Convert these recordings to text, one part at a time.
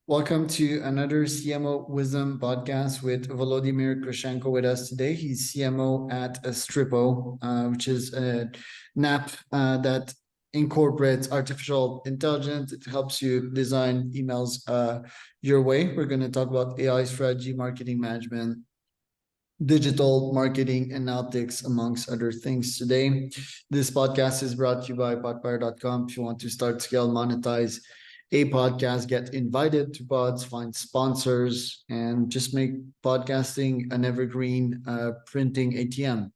Welcome to another CMO Wisdom podcast with Volodymyr Kreschenko with us today. He's CMO at Stripo, which is an app that incorporates artificial intelligence. It helps you design emails your way. We're going to talk about AI strategy, marketing management, digital marketing analytics, amongst other things today. This podcast is brought to you by podfire.com. If you want to start, scale, monetize a podcast, get invited to pods, find sponsors, and just make podcasting an evergreen printing ATM.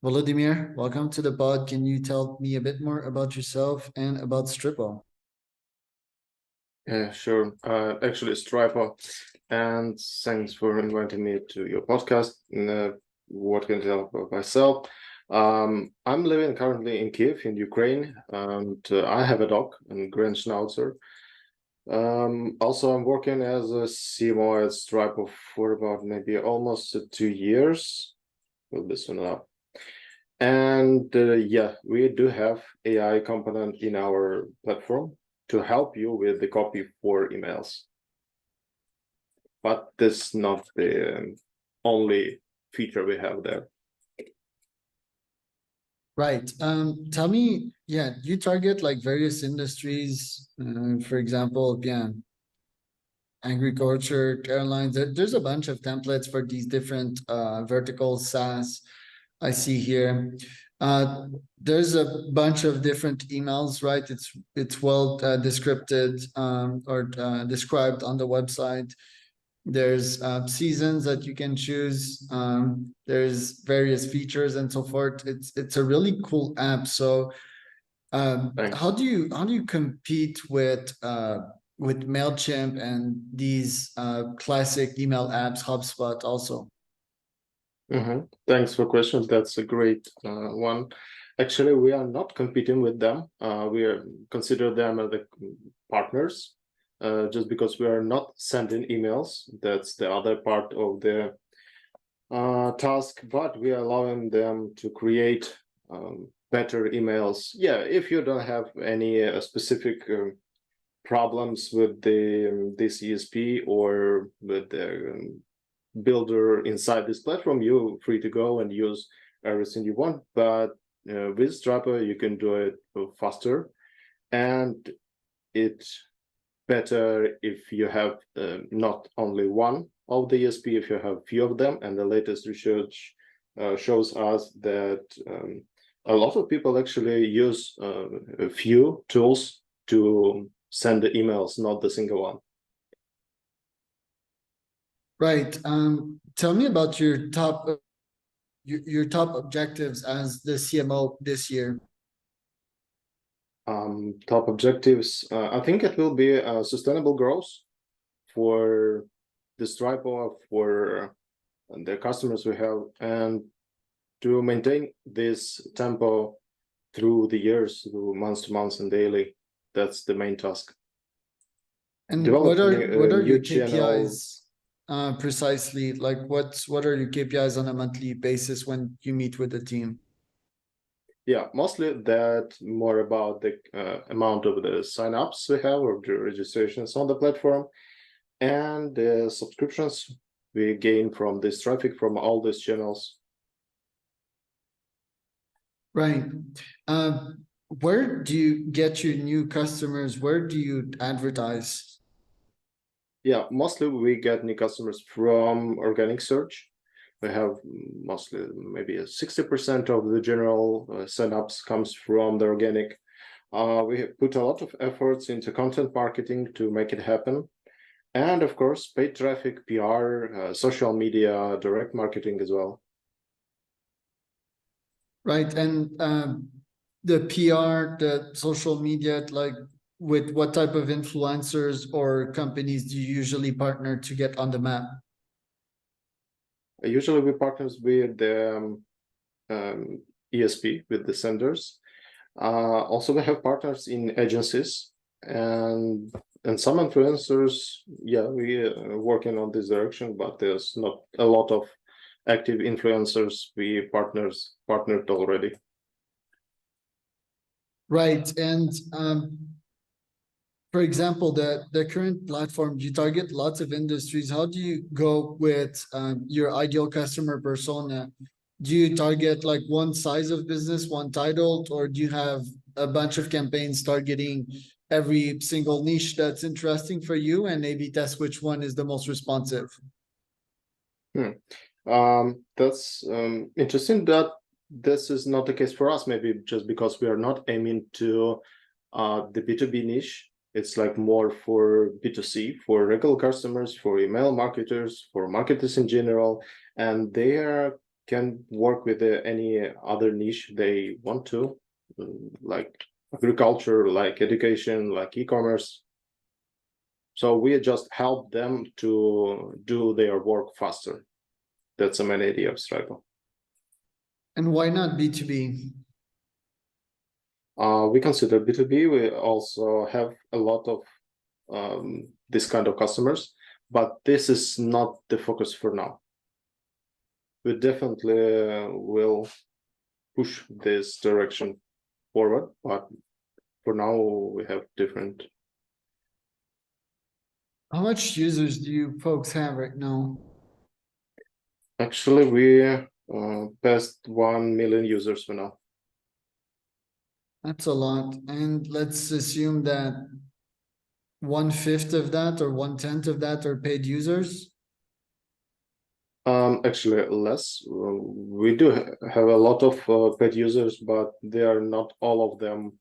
Volodymyr, welcome to the pod. Can you tell me a bit more about yourself and about Stripo? Yeah, sure. Actually, Stripo, and thanks for inviting me to your podcast. What can I tell about myself? I'm living currently in Kiev, in Ukraine, and I have a dog and Grand Schnauzer. Also, I'm working as a CMO at Stripo for about maybe almost 2 years. Will be soon enough. And yeah, we do have AI component in our platform to help you with the copy for emails. But this is not the only feature we have there. Right. Tell me, you target like various industries, for example, agriculture, airlines. There's a bunch of templates for these different verticals, SaaS, I see here. There's a bunch of different emails, right? It's well described or described on the website. There's seasons that you can choose. There's various features and so forth. It's a really cool app. So how do you compete with MailChimp and these classic email apps, HubSpot also? Thanks for questions. That's a great one. Actually, we are not competing with them. We consider them as the partners. Just because we are not sending emails, that's the other part of the task, but we are allowing them to create better emails. Yeah, if you don't have any specific problems with this ESP or with the builder inside this platform, you're free to go and use everything you want. But with Stripo, you can do it faster, and it's better if you have not only one of the ESP, if you have few of them. And the latest research shows us that a lot of people actually use a few tools to send the emails, not the single one. Right. Tell me about your top objectives as the CMO this year. Top objectives, I think it will be sustainable growth for the Stripo, for the customers we have, and to maintain this tempo through the years, through month to month and daily. That's the main task. And what are your KPIs precisely? Like what are your KPIs on a monthly basis when you meet with the team? Yeah, mostly that more about the amount of the signups we have or the registrations on the platform, and the subscriptions we gain from this traffic from all these channels. Right. Where do you get your new customers? Where do you advertise? Yeah, mostly we get new customers from organic search. We have mostly maybe 60% of the general signups comes from the organic. We put a lot of efforts into content marketing to make it happen. And of course, paid traffic, PR, social media, direct marketing as well. Right. And the PR, the social media, like with what type of influencers or companies do you usually partner to get on the map? Usually we partner with the ESP, with the senders. Also, we have partners in agencies and some influencers. Yeah, we are working on this direction, but there's not a lot of active influencers we partnered already. Right. And For example, the current platform, you target lots of industries. How do you go with your ideal customer persona? Do you target like one size of business, one title, or do you have a bunch of campaigns targeting every single niche that's interesting for you and maybe test which one is the most responsive? That's interesting, but this is not the case for us, maybe just because we are not aiming to the B2B niche. It's like more for B2C, for regular customers, for email marketers, for marketers in general, and they can work with any other niche they want to, like agriculture, like education, like e-commerce. So we just help them to do their work faster. That's the main idea of Stripo. And why not B2B? We consider B2B. We also have a lot of this kind of customers, but this is not the focus for now. We definitely will push this direction forward, but for now we have different. How much users do you folks have right now? Actually, we passed 1 million users for now. That's a lot. And let's assume that 1/5 of that or 1/10 of that are paid users. Actually, less. We do have a lot of paid users, but they are not all of them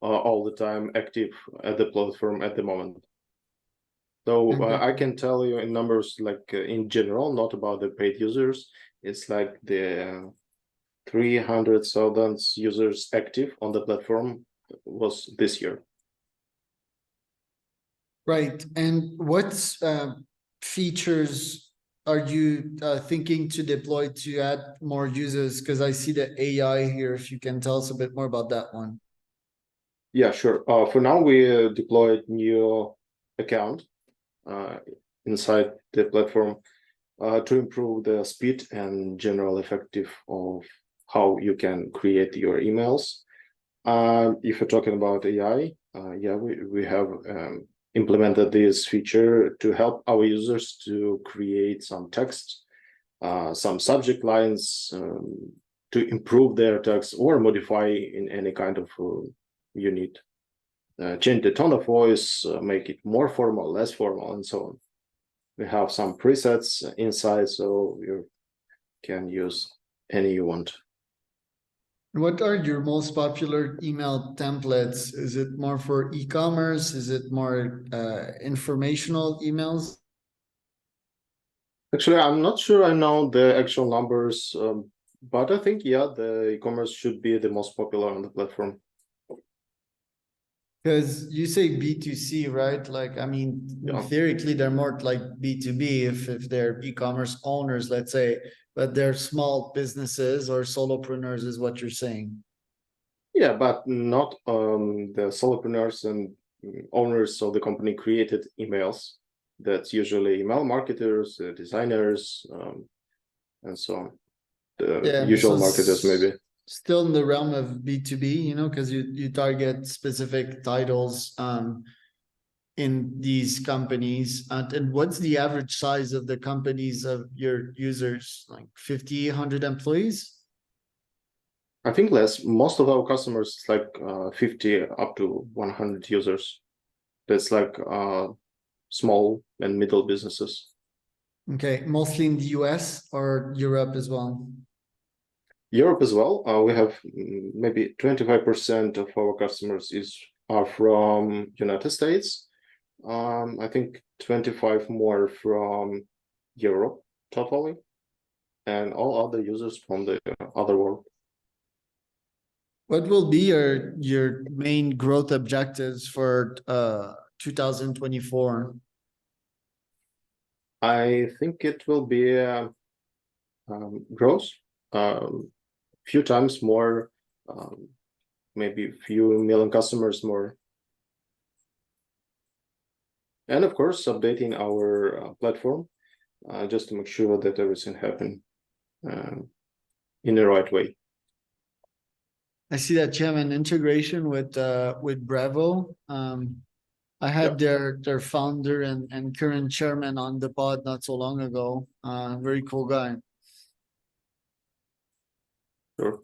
all the time active at the platform at the moment. So I can tell you in numbers, like in general, not about the paid users. It's like the 300,000 users active on the platform was this year. Right. And what features are you thinking to deploy to add more users? Because I see the AI here. If you can tell us a bit more about that one. Yeah, sure. For now, we deployed new account inside the platform to improve the speed and general effective of how you can create your emails. If you're talking about AI, yeah, we have implemented this feature to help our users to create some text, some subject lines, to improve their text or modify in any kind of you need. Change the tone of voice, make it more formal, less formal, and so on. We have some presets inside, so you can use any you want. What are your most popular email templates? Is it more for e-commerce? Is it more informational emails? Actually, I'm not sure I know the actual numbers, but I think, yeah, the e-commerce should be the most popular on the platform. Because you say B2C, right? Like, I mean, Yeah. theoretically, they're more like B2B if they're e-commerce owners, let's say, but they're small businesses or solopreneurs is what you're saying. Yeah, but not the solopreneurs and owners of the company created emails. That's usually email marketers, designers, and so on. The usual marketers, maybe. Still in the realm of B2B, you know, because you target specific titles in these companies. And what's the average size of the companies of your users? Like 50, 100 employees? I think less. Most of our customers, like 50 up to 100 users. That's like small and middle businesses. Okay, mostly in the US or Europe as well? Europe as well. We have maybe 25% of our customers are from United States. I think 25 more from Europe totally, and all other users from the other world. What will be your main growth objectives for 2024? I think it will be growth, few times more, maybe a few million customers more. And of course, updating our platform just to make sure that everything happens in the right way. I see that you have an integration with Bravo. I had their founder and current chairman on the pod not so long ago. Very cool guy. Sure.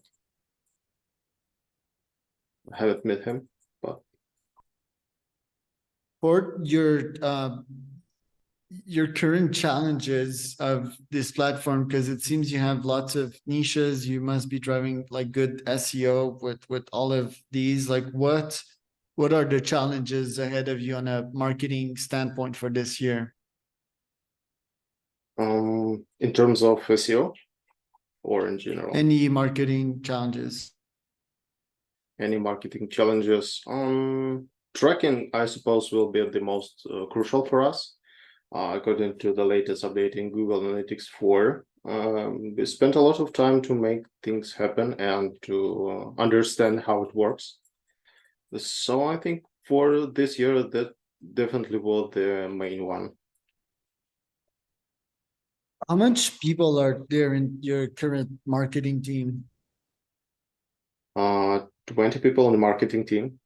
I haven't met him, but For your current challenges of this platform, because it seems you have lots of niches, you must be driving like good SEO with all of these. Like what are the challenges ahead of you on a marketing standpoint for this year? in terms of SEO or in general, Any marketing challenges? any marketing challenges? Tracking, I suppose, will be the most crucial for us. According to the latest update in Google Analytics 4, we spent a lot of time to make things happen and to understand how it works. So I think for this year, that definitely was the main one. How much people are there in your current marketing team? 20 people on the marketing team.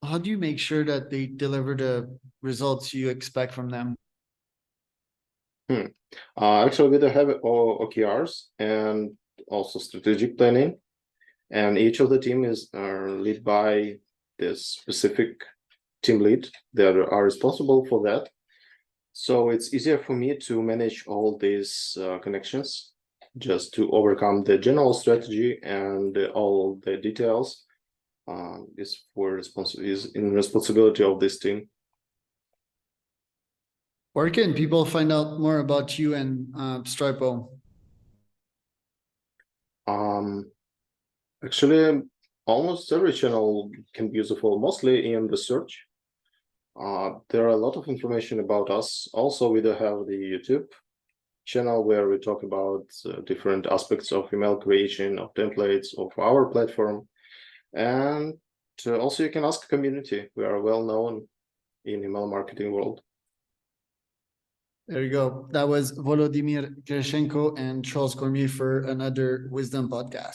How do you make sure that they deliver the results you expect from them? Actually, we do have OKRs and also strategic planning, and each of the team is led by this specific team lead that are responsible for that. So it's easier for me to manage all these connections, just to overcome the general strategy, and all the details is in responsibility of this team. Where can people find out more about you and Stripo? Actually, almost every channel can be useful, mostly in the search. There are a lot of information about us. Also, we do have the YouTube channel where we talk about different aspects of email creation, of templates, of our platform. And also you can ask community. We are well known in email marketing world. There you go. That was Volodymyr Kreschenko and Charles Cormier for another Wisdom podcast.